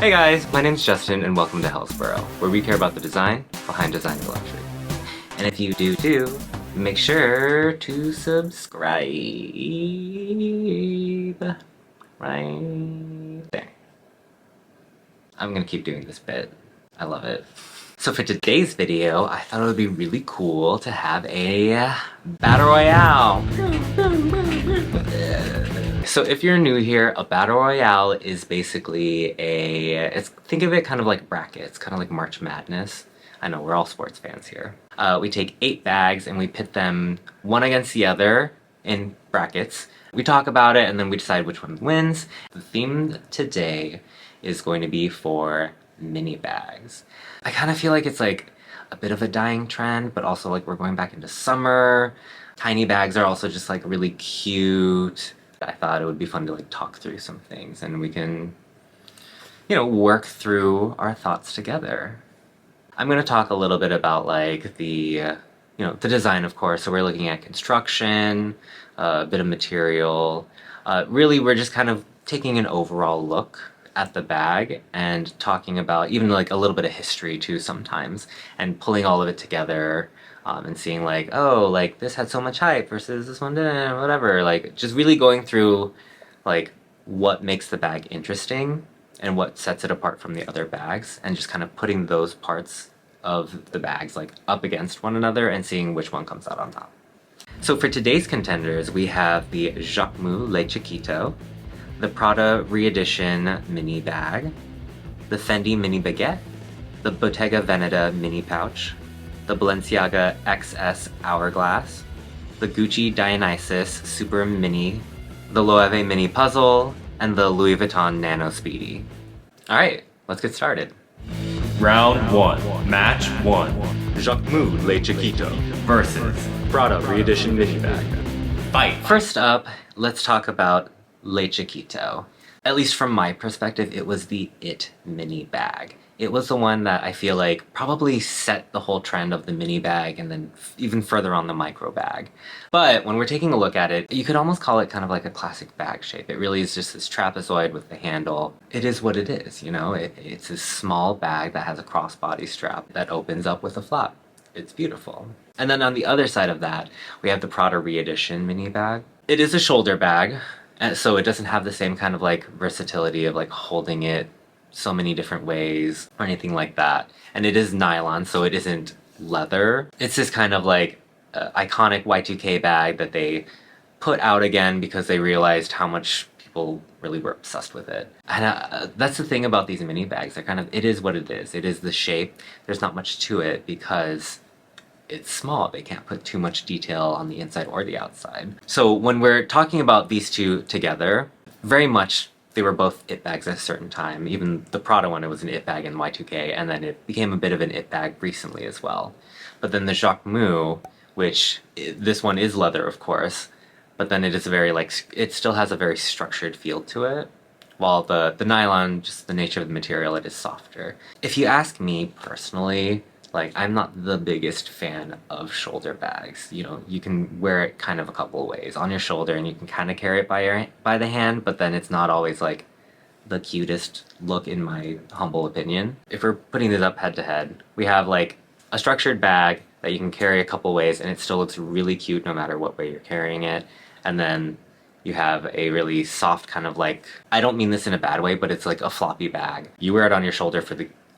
Hey guys, my name's Justin and welcome to Hellsborough, where we care about the design behind designer luxury. And if you do too, make sure to subscribe right there. I'm gonna keep doing this bit. I love it. So for today's video, I thought it would be really cool to have a Battle Royale. So if you're new here, a Battle Royale is basically think of it kind of like brackets, kind of like March Madness. I know, we're all sports fans here. We take 8 bags and we pit them one against the other in brackets. We talk about it and then we decide which one wins. The theme today is going to be for mini bags. I kind of feel like it's like a bit of a dying trend, but also like we're going back into summer. Tiny bags are also just like really cute. I thought it would be fun to like talk through some things and we can, work through our thoughts together. I'm going to talk a little bit about like the design, of course. So we're looking at construction, a bit of material. Really, we're just kind of taking an overall look at the bag and talking about even like a little bit of history too sometimes and pulling all of it together. And seeing like, oh, like this had so much hype versus this one didn't, whatever. Like just really going through like what makes the bag interesting and what sets it apart from the other bags and just kind of putting those parts of the bags like up against one another and seeing which one comes out on top. So for today's contenders, we have the Jacquemus Le Chiquito, the Prada Re-Edition mini bag, the Fendi mini Baguette, the Bottega Veneta mini pouch, the Balenciaga XS Hourglass, the Gucci Dionysus Super Mini, the Loewe Mini Puzzle, and the Louis Vuitton Nano Speedy. Alright, let's get started. Round 1, Match 1. Jacquemus Le Chiquito versus Prada Re-Edition mini bag. Fight! First up, let's talk about Le Chiquito. At least from my perspective, it was the it mini bag. It was the one that I feel like probably set the whole trend of the mini bag and then even further on the micro bag. But when we're taking a look at it, you could almost call it kind of like a classic bag shape. It really is just this trapezoid with the handle. It is what it is, It's this small bag that has a crossbody strap that opens up with a flap. It's beautiful. And then on the other side of that, we have the Prada Re-Edition mini bag. It is a shoulder bag, so it doesn't have the same kind of like versatility of like holding it so many different ways or anything like that. And it is nylon, so it isn't leather. It's this kind of like iconic Y2K bag that they put out again because they realized how much people really were obsessed with it. And that's the thing about these mini bags. It is what it is. It is the shape. There's not much to it because it's small. They can't put too much detail on the inside or the outside. So when we're talking about these two together, very much they were both it bags at a certain time. Even the Prada one, it was an it bag in Y2K, and then it became a bit of an it bag recently as well. But then the Jacquemus, this one is leather, of course, but then it is it still has a very structured feel to it, while the nylon, just the nature of the material, it is softer. If you ask me personally, I'm not the biggest fan of shoulder bags. You can wear it kind of a couple of ways. On your shoulder, and you can kind of carry it by the hand, but then it's not always like the cutest look in my humble opinion. If we're putting this up head to head, we have like a structured bag that you can carry a couple ways and it still looks really cute no matter what way you're carrying it. And then you have a really soft kind of like, I don't mean this in a bad way, but it's like a floppy bag. You wear it on your shoulder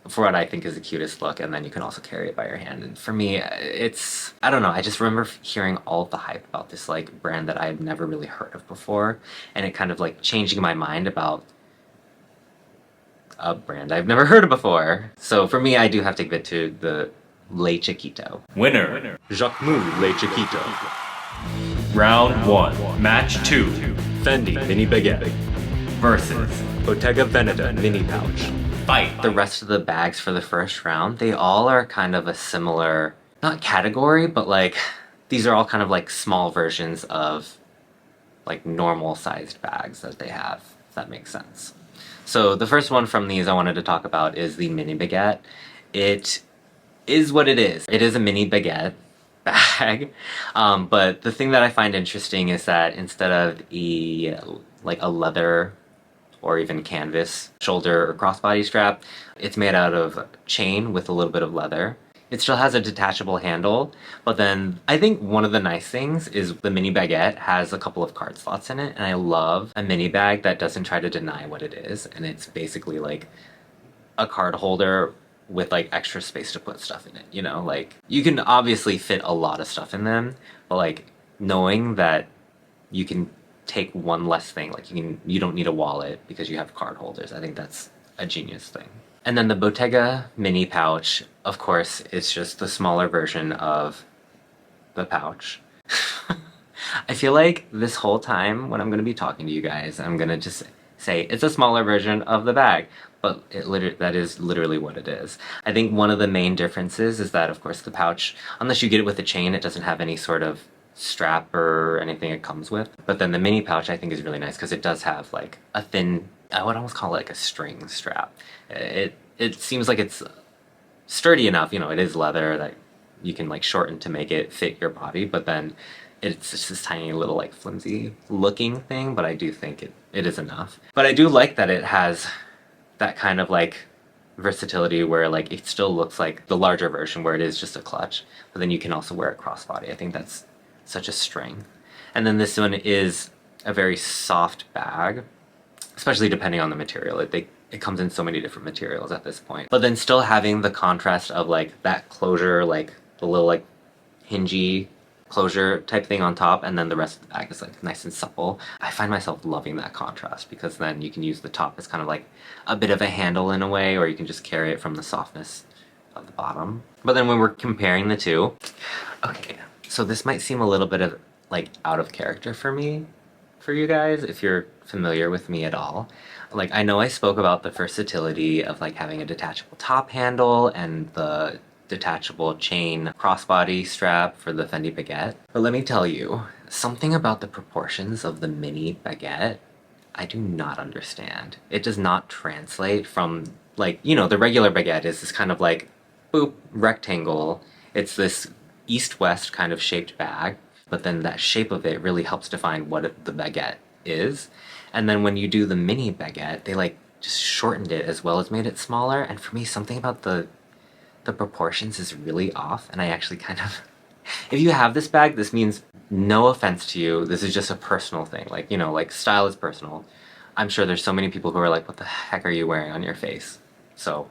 for what I think is the cutest look, and then you can also carry it by your hand. And for me, I don't know, I just remember hearing all of the hype about this like brand that I had never really heard of before, and it kind of like changing my mind about a brand I've never heard of before. So for me, I do have to give it to the Le Chiquito. Winner. Jacquemus Le Chiquito. Round 1, Match 2. Fendi Mini Baguette versus Bottega Veneta Mini Pouch. Fight! The rest of the bags for the first round, they all are kind of a similar, not category, but like, these are all kind of like small versions of like normal sized bags that they have, if that makes sense. So the first one from these I wanted to talk about is the mini baguette. It is what it is. It is a mini baguette bag, but the thing that I find interesting is that instead of a leather or even canvas shoulder or crossbody strap. It's made out of chain with a little bit of leather. It still has a detachable handle, but then I think one of the nice things is the mini baguette has a couple of card slots in it, and I love a mini bag that doesn't try to deny what it is, and it's basically like a card holder with like extra space to put stuff in it, you know? Like, you can obviously fit a lot of stuff in them, but like knowing that you can take one less thing, like you don't need a wallet because you have card holders. I think that's a genius thing. And then the Bottega mini pouch, of course, is just the smaller version of the pouch. I feel like this whole time when I'm going to be talking to you guys, I'm going to just say it's a smaller version of the bag, but that is literally what it is. I think one of the main differences is that, of course, the pouch, unless you get it with a chain, it doesn't have any sort of strap or anything it comes with. But then the mini pouch I think is really nice because it does have like a thin, I would almost call it like a string strap. It seems like it's sturdy enough, you know, it is leather that you can like shorten to make it fit your body, but then it's just this tiny little like flimsy looking thing, but I do think it is enough. But I do like that it has that kind of like versatility where like it still looks like the larger version where it is just a clutch, but then you can also wear it crossbody. I think that's such a strength. And then this one is a very soft bag, especially depending on the material. It comes in so many different materials at this point. But then still having the contrast of like that closure, like the little like hingy closure type thing on top, and then the rest of the bag is like nice and supple. I find myself loving that contrast because then you can use the top as kind of like a bit of a handle in a way, or you can just carry it from the softness of the bottom. But then when we're comparing the two, okay, so this might seem a little bit of like out of character for you guys, if you're familiar with me at all. Like, I know I spoke about the versatility of like having a detachable top handle and the detachable chain crossbody strap for the Fendi Baguette. But let me tell you, something about the proportions of the mini Baguette, I do not understand. It does not translate from like, you know, the regular Baguette is this kind of like, boop, rectangle. It's this east-west kind of shaped bag, but then that shape of it really helps define what the Baguette is. And then when you do the mini Baguette, they like just shortened it as well as made it smaller. And for me, something about the proportions is really off. And I actually kind of, if you have this bag, this means no offense to you. This is just a personal thing. Like, you know, like style is personal. I'm sure there's so many people who are like, what the heck are you wearing on your face? So,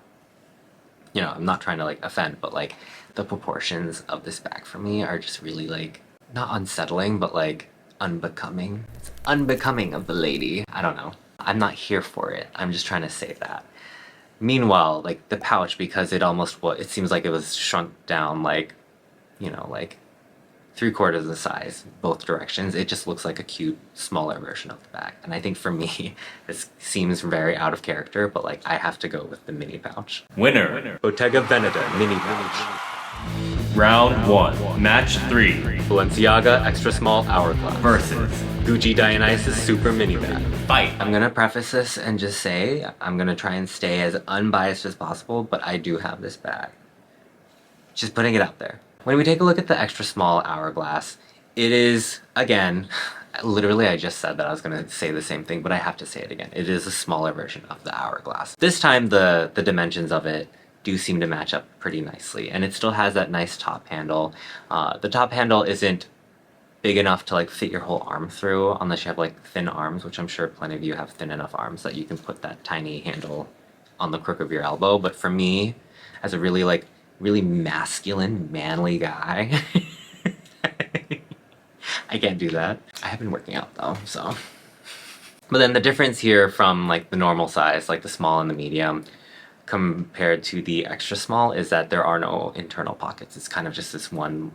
you know, I'm not trying to like offend, but like the proportions of this bag for me are just really like, not unsettling, but like unbecoming. It's unbecoming of the lady. I don't know. I'm not here for it. I'm just trying to say that. Meanwhile, like the pouch, because it seems like it was shrunk down like, you know, like 3/4 the size, both directions. It just looks like a cute, smaller version of the bag. And I think for me, this seems very out of character, but like I have to go with the mini pouch. Winner. Bottega Veneta mini pouch. Round 1, match 3. Balenciaga extra small hourglass Versus Gucci Dionysus super mini bag. fight. I'm gonna preface this and just say I'm gonna try and stay as unbiased as possible, but I do have this bag. Just putting it out there. When we take a look at the extra small hourglass, it is, again, literally I just said that I was gonna say the same thing, but I have to say it again. It is a smaller version of the hourglass. This time the dimensions of it do seem to match up pretty nicely, and it still has that nice top handle. The top handle isn't big enough to like fit your whole arm through unless you have like thin arms, which I'm sure plenty of you have thin enough arms that you can put that tiny handle on the crook of your elbow. But for me, as a really masculine, manly guy, I can't do that. I have been working out though, so. But then the difference here from like the normal size, like the small and the medium, compared to the extra small is that there are no internal pockets. It's kind of just this one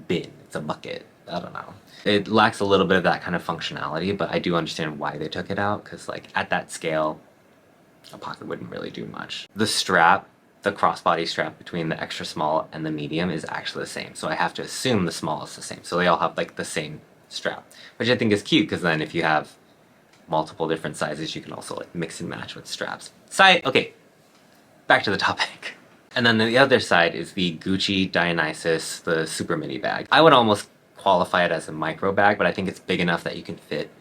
bin. It's a bucket. I don't know. It lacks a little bit of that kind of functionality, but I do understand why they took it out, because like at that scale, a pocket wouldn't really do much. The strap, the crossbody strap between the extra small and the medium is actually the same. So I have to assume the small is the same. So they all have like the same strap, which I think is cute, because then if you have multiple different sizes, you can also like mix and match with straps. Okay. Back to the topic. And then the other side is the Gucci Dionysus, the super mini bag. I would almost qualify it as a micro bag, but I think it's big enough that you can fit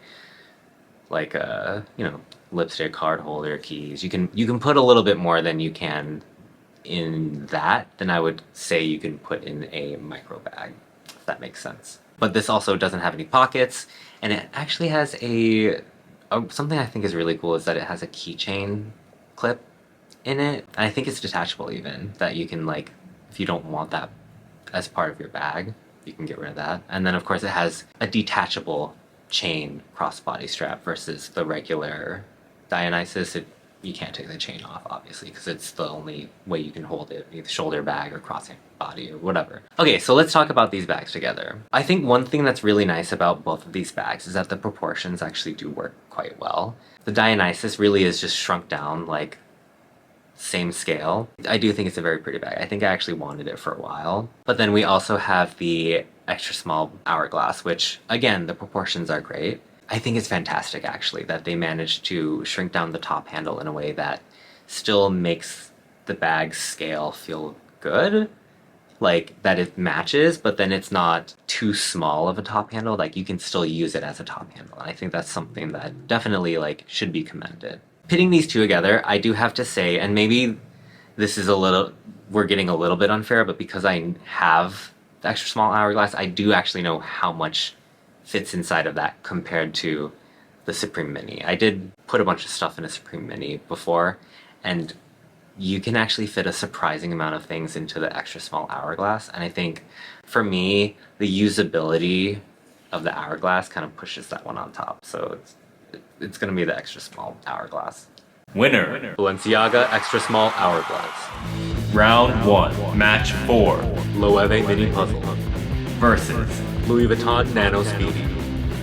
like a, you know, lipstick, card holder, keys. You can put a little bit more than you can in that. Then I would say you can put in a micro bag, if that makes sense. But this also doesn't have any pockets, and it actually has something I think is really cool is that it has a keychain clip in it. And I think it's detachable even, that you can, like, if you don't want that as part of your bag, you can get rid of that. And then of course it has a detachable chain crossbody strap versus the regular Dionysus. You can't take the chain off, obviously, because it's the only way you can hold it, either shoulder bag or crossbody or whatever. Okay, so let's talk about these bags together. I think one thing that's really nice about both of these bags is that the proportions actually do work quite well. The Dionysus really is just shrunk down, like, same scale. I do think it's a very pretty bag. I think I actually wanted it for a while. But then we also have the extra small Hourglass, which, again, the proportions are great. I think it's fantastic, actually, that they managed to shrink down the top handle in a way that still makes the bag's scale feel good. Like, that it matches, but then it's not too small of a top handle. Like, you can still use it as a top handle. And I think that's something that definitely, like, should be commended. Pitting these two together, I do have to say, and maybe this is we're getting a little bit unfair, but because I have the extra small Hourglass, I do actually know how much fits inside of that compared to the Supreme Mini. I did put a bunch of stuff in a Supreme Mini before, and you can actually fit a surprising amount of things into the extra small Hourglass. And I think for me, the usability of the Hourglass kind of pushes that one on top. So it's gonna be the extra small Hourglass. Winner. Balenciaga extra small Hourglass. Round 1, match 4. Loewe Mini Puzzle Versus Louis Vuitton Nano Speedy.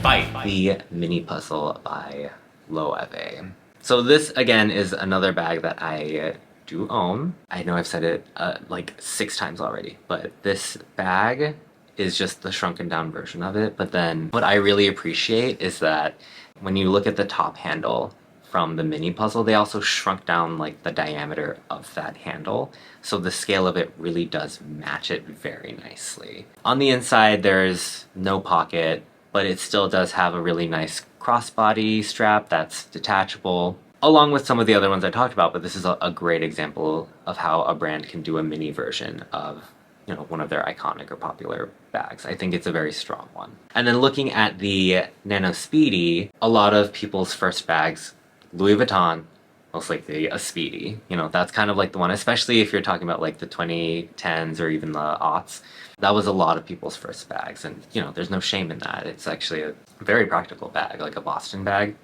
Fight. The Mini Puzzle by Loewe. So this, again, is another bag that I do own. I know I've said it like 6 times already, but this bag is just the shrunken down version of it. But then what I really appreciate is that when you look at the top handle from the Mini Puzzle, they also shrunk down like the diameter of that handle. So the scale of it really does match it very nicely. On the inside, there's no pocket, but it still does have a really nice crossbody strap that's detachable, along with some of the other ones I talked about. But this is a great example of how a brand can do a mini version of, you know, one of their iconic or popular bags. I think it's a very strong one. And then looking at the Nano Speedy, a lot of people's first bags, Louis Vuitton, most likely a Speedy. You know, that's kind of like the one, especially if you're talking about like the 2010s or even the aughts. That was a lot of people's first bags, and you know, there's no shame in that. It's actually a very practical bag, like a Boston bag.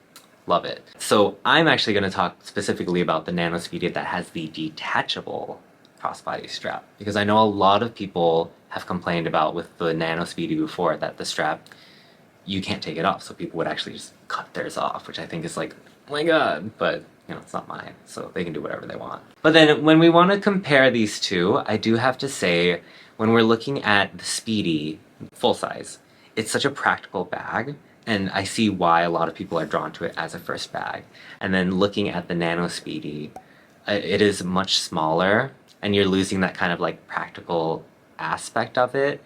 Love it. So I'm actually going to talk specifically about the Nano Speedy that has the detachable crossbody strap, because I know a lot of people have complained about with the Nano Speedy before that the strap, you can't take it off, so people would actually just cut theirs off, which I think is like, oh my god, but you know, it's not mine, so they can do whatever they want. But then when we want to compare these two, I do have to say, when we're looking at the Speedy full size, it's such a practical bag, and I see why a lot of people are drawn to it as a first bag. And then looking at the Nano Speedy, it is much smaller, and you're losing that kind of like practical aspect of it.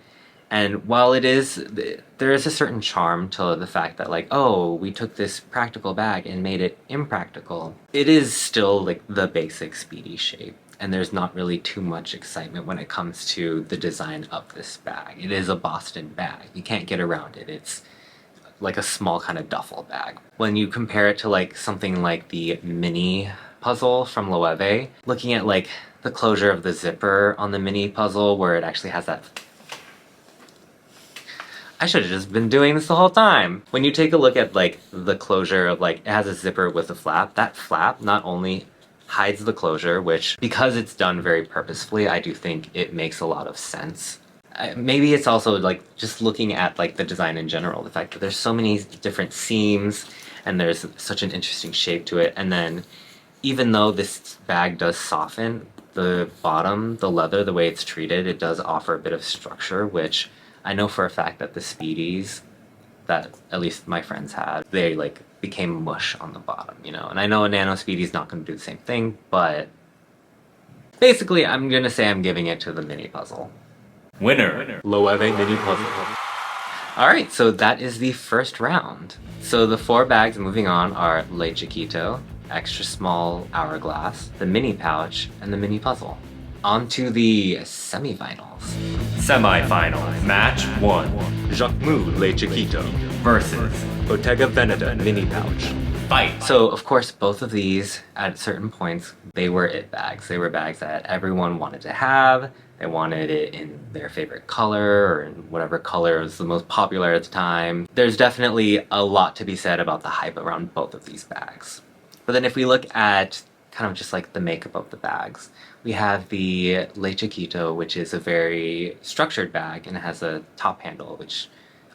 And while there is a certain charm to the fact that like, oh, we took this practical bag and made it impractical, it is still like the basic Speedy shape. And there's not really too much excitement when it comes to the design of this bag. It is a Boston bag. You can't get around it. It's like a small kind of duffel bag. When you compare it to like something like the Mini Puzzle from Loewe, looking at like the closure of the zipper on the Mini Puzzle where it actually has that... I should have just been doing this the whole time. When you take a look at like the closure of like, it has a zipper with a flap, that flap not only hides the closure, which because it's done very purposefully, I do think it makes a lot of sense. Maybe it's also like just looking at like the design in general, the fact that there's so many different seams and there's such an interesting shape to it. And then even though this bag does soften, the bottom, the leather, the way it's treated, it does offer a bit of structure, which I know for a fact that the Speedies that at least my friends had, they like became mush on the bottom, you know? And I know a Nano Speedy's not gonna do the same thing, but basically I'm gonna say I'm giving it to the Mini Puzzle. Winner. Loewe Mini Puzzle. Alright, so that is the first round. So the 4 bags moving on are Le Chiquito, extra small Hourglass, the mini pouch, and the mini puzzle. On to the semifinals. Semifinals, match 1 Jacquemus Le Chiquito versus Bottega Veneta mini pouch. Fight. So, of course, both of these, at certain points, they were it bags. They were bags that everyone wanted to have. They wanted it in their favorite color, or in whatever color was the most popular at the time. There's definitely a lot to be said about the hype around both of these bags. But then if we look at kind of just like the makeup of the bags, we have the Le Chiquito, which is a very structured bag, and it has a top handle, which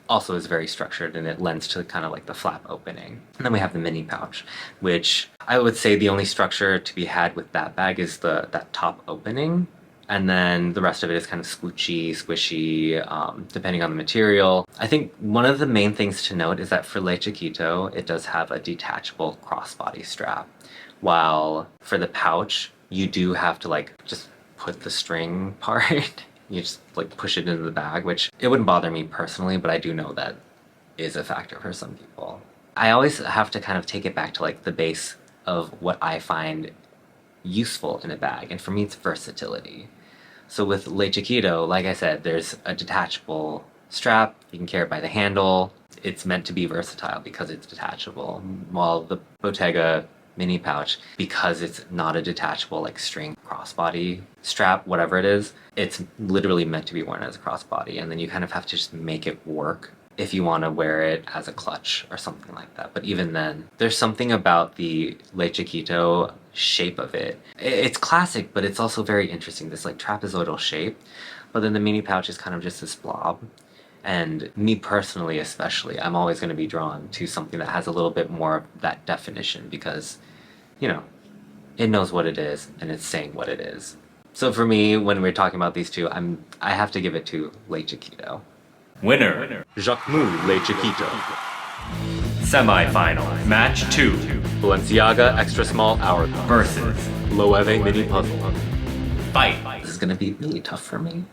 also is very structured, and it lends to kind of like the flap opening. And then we have the mini pouch, which I would say the only structure to be had with that bag is that top opening. And then the rest of it is kind of squishy, depending on the material. I think one of the main things to note is that for Le Chiquito, it does have a detachable crossbody strap. While for the pouch, you do have to like just put the string part. You just like push it into the bag, which it wouldn't bother me personally, but I do know that is a factor for some people. I always have to kind of take it back to like the base of what I find useful in a bag, and for me it's versatility. So with Le Chiquito, like I said, there's a detachable strap, you can carry it by the handle. It's meant to be versatile because it's detachable, while the Bottega mini pouch, because it's not a detachable like string crossbody strap, whatever it is, it's literally meant to be worn as a crossbody, and then you kind of have to just make it work if you want to wear it as a clutch or something like that. But even then, there's something about the Le Chiquito shape of it. It's classic, but it's also very interesting, this like trapezoidal shape. But then the mini pouch is kind of just this blob. And me personally, especially, I'm always going to be drawn to something that has a little bit more of that definition because, you know, it knows what it is and it's saying what it is. So for me, when we're talking about these two, I have to give it to Le Chiquito. Winner. Jacquemus Le Chiquito. Semifinals, match 2 Balenciaga extra small Hourglass versus Loewe mini puzzle. Fight. This is going to be really tough for me.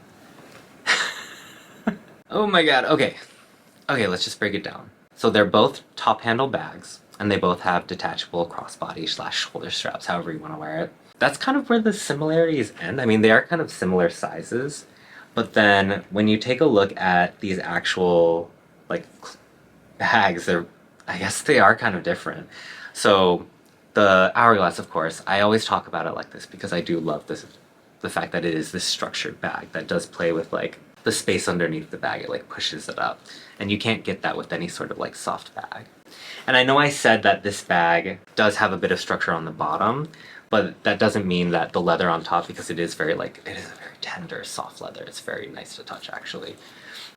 Oh my god, okay. Okay, let's just break it down. So they're both top handle bags, and they both have detachable crossbody / shoulder straps, however you want to wear it. That's kind of where the similarities end. I mean, they are kind of similar sizes, but then when you take a look at these actual, like, bags, I guess they are kind of different. So the Hourglass, of course, I always talk about it like this because I do love the fact that it is this structured bag that does play with, like, the space underneath the bag. It like pushes it up, and you can't get that with any sort of like soft bag. And I know I said that this bag does have a bit of structure on the bottom, but that doesn't mean that the leather on top, because it is very like, it is a very tender, soft leather. It's very nice to touch actually.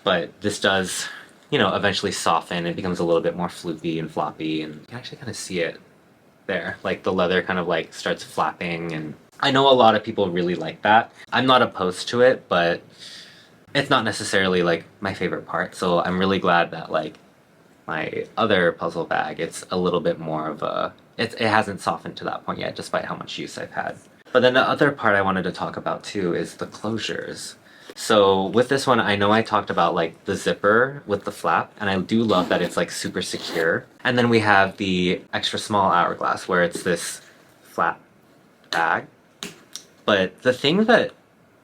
But this does, you know, eventually soften. It becomes a little bit more floopy and floppy, and you can actually kind of see it there. Like the leather kind of like starts flapping, and I know a lot of people really like that. I'm not opposed to it, but it's not necessarily like my favorite part, so I'm really glad that like my other puzzle bag, it's a little bit more of a, it hasn't softened to that point yet, despite how much use I've had. But then the other part I wanted to talk about too is the closures. So with this one, I know I talked about like the zipper with the flap, and I do love that it's like super secure. And then we have the extra small Hourglass where it's this flat bag. But the thing that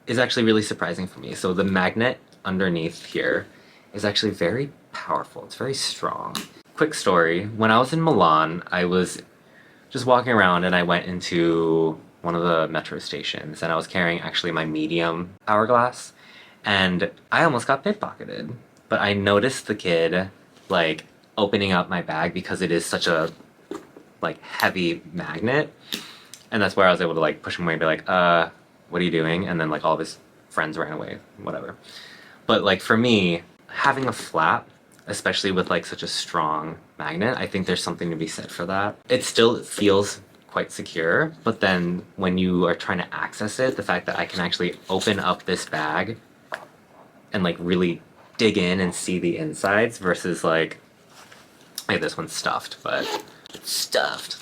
is actually really surprising for me, so the magnet underneath here is actually very powerful. It's very strong. Quick story, when I was in Milan, I was just walking around and I went into one of the metro stations, and I was carrying actually my medium Hourglass, and I almost got pickpocketed. But I noticed the kid like opening up my bag because it is such a like heavy magnet, and that's where I was able to like push him away and be like, what are you doing? And then like all of his friends ran away, whatever. But like for me, having a flap, especially with like such a strong magnet, I think there's something to be said for that. It still feels quite secure, but then when you are trying to access it, the fact that I can actually open up this bag and like really dig in and see the insides versus like this one's stuffed, but it's stuffed.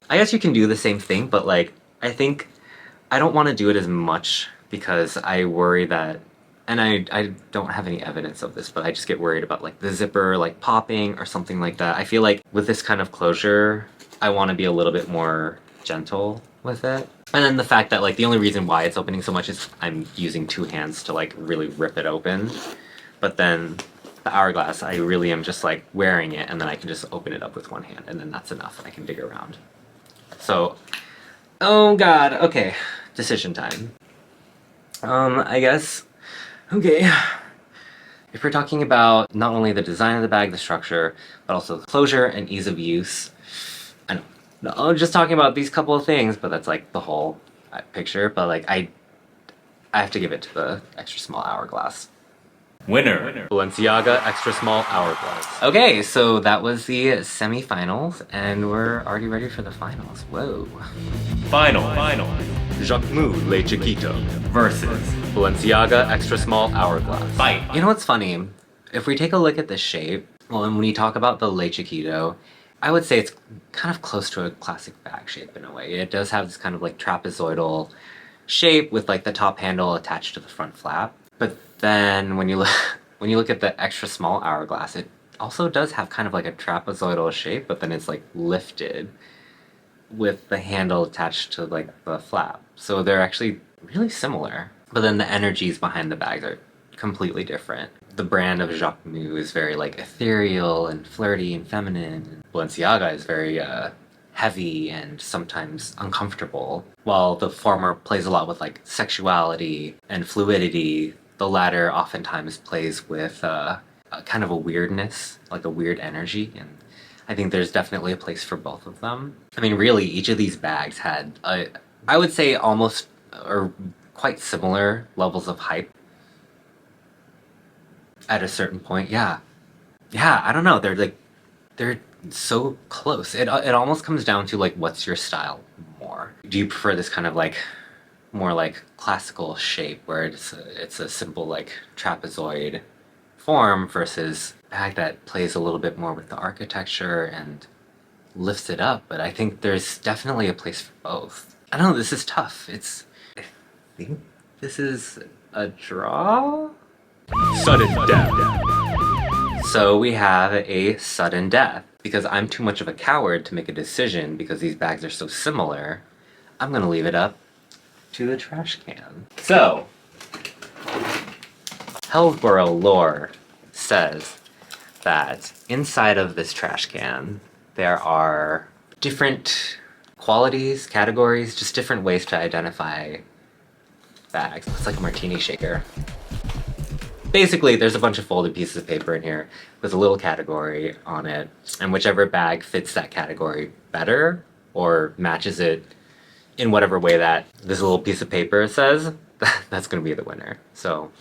I guess you can do the same thing, but like I think I don't want to do it as much because I worry that and I don't have any evidence of this, but I just get worried about like the zipper like popping or something like that. I feel like with this kind of closure, I want to be a little bit more gentle with it. And then the fact that like the only reason why it's opening so much is I'm using two hands to like really rip it open. But then the Hourglass, I really am just like wearing it and then I can just open it up with one hand and then that's enough and I can dig around. So, oh god, okay, decision time. I guess, okay. If we're talking about not only the design of the bag, the structure, but also the closure and ease of use, I know, no, I'm just talking about these couple of things, but that's like the whole picture, but like I have to give it to the extra small Hourglass. Winner. Balenciaga extra small hourglass. Okay, so that was the semi-finals, and we're already ready for the finals. Whoa. Final. Jacquemus Le Chiquito. Versus. Balenciaga extra small hourglass. Fight. You know what's funny? If we take a look at the shape, well, and when you talk about the Le Chiquito, I would say it's kind of close to a classic bag shape in a way. It does have this kind of like trapezoidal shape with like the top handle attached to the front flap. But then when you look at the extra small Hourglass, it also does have kind of like a trapezoidal shape, but then it's like lifted with the handle attached to like the flap. So they're actually really similar. But then the energies behind the bags are completely different. The brand of Jacquemus is very like ethereal and flirty and feminine. Balenciaga is very heavy and sometimes uncomfortable. While the former plays a lot with like sexuality and fluidity, the latter oftentimes plays with kind of a weirdness, like a weird energy, and I think there's definitely a place for both of them. I mean, really, each of these bags had, I would say, almost or quite similar levels of hype at a certain point. Yeah, I don't know. They're so close. It almost comes down to like, what's your style more? Do you prefer this kind of like more like classical shape where it's a simple like trapezoid form versus a bag that plays a little bit more with the architecture and lifts it up? But I think there's definitely a place for both. I don't know, this is tough. I think this is a draw? Sudden death. So we have a sudden death. Because I'm too much of a coward to make a decision because these bags are so similar, I'm gonna leave it up to the trash can. So, Hellsborough lore says that inside of this trash can there are different qualities, categories, just different ways to identify bags. It's like a martini shaker. Basically, there's a bunch of folded pieces of paper in here with a little category on it, and whichever bag fits that category better or matches it in whatever way that this little piece of paper says, that's gonna be the winner. So,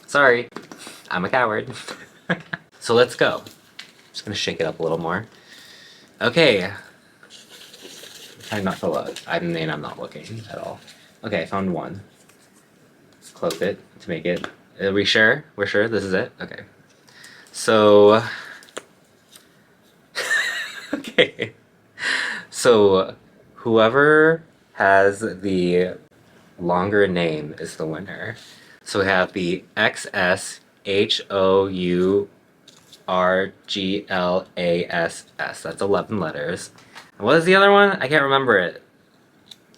sorry, I'm a coward. So let's go. Just gonna shake it up a little more. Okay. Trying not to look. I mean, I'm not looking at all. Okay, I found one. Let's close it to make it. Are we sure? We're sure this is it? Okay. So, okay. So, whoever has the longer name is the winner. So we have the XSHOURGLASS. That's 11 letters. And what is the other one? I can't remember it.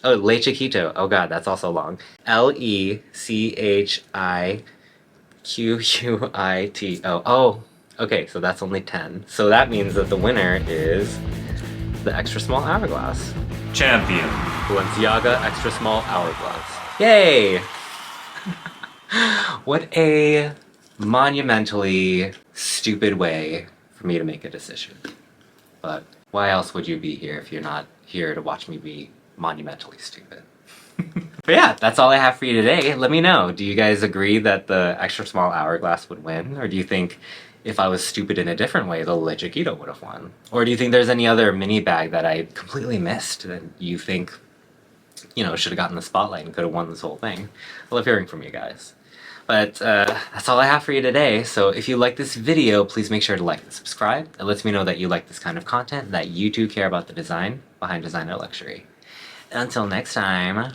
Oh, Le Chiquito. Oh god, that's also long. LECHIQUITO. Oh, okay, so that's only 10. So that means that the winner is the extra small Hourglass. Champion. Balenciaga extra small hourglass. Yay! What a monumentally stupid way for me to make a decision. But why else would you be here if you're not here to watch me be monumentally stupid? But yeah, that's all I have for you today. Let me know. Do you guys agree that the extra small Hourglass would win? Or do you think if I was stupid in a different way, the Le Chiquito would have won? Or do you think there's any other mini bag that I completely missed that you think, you know, should have gotten the spotlight and could have won this whole thing? I love hearing from you guys. But that's all I have for you today. So if you like this video, please make sure to like and subscribe. It lets me know that you like this kind of content, that you too care about the design behind designer luxury. Until next time.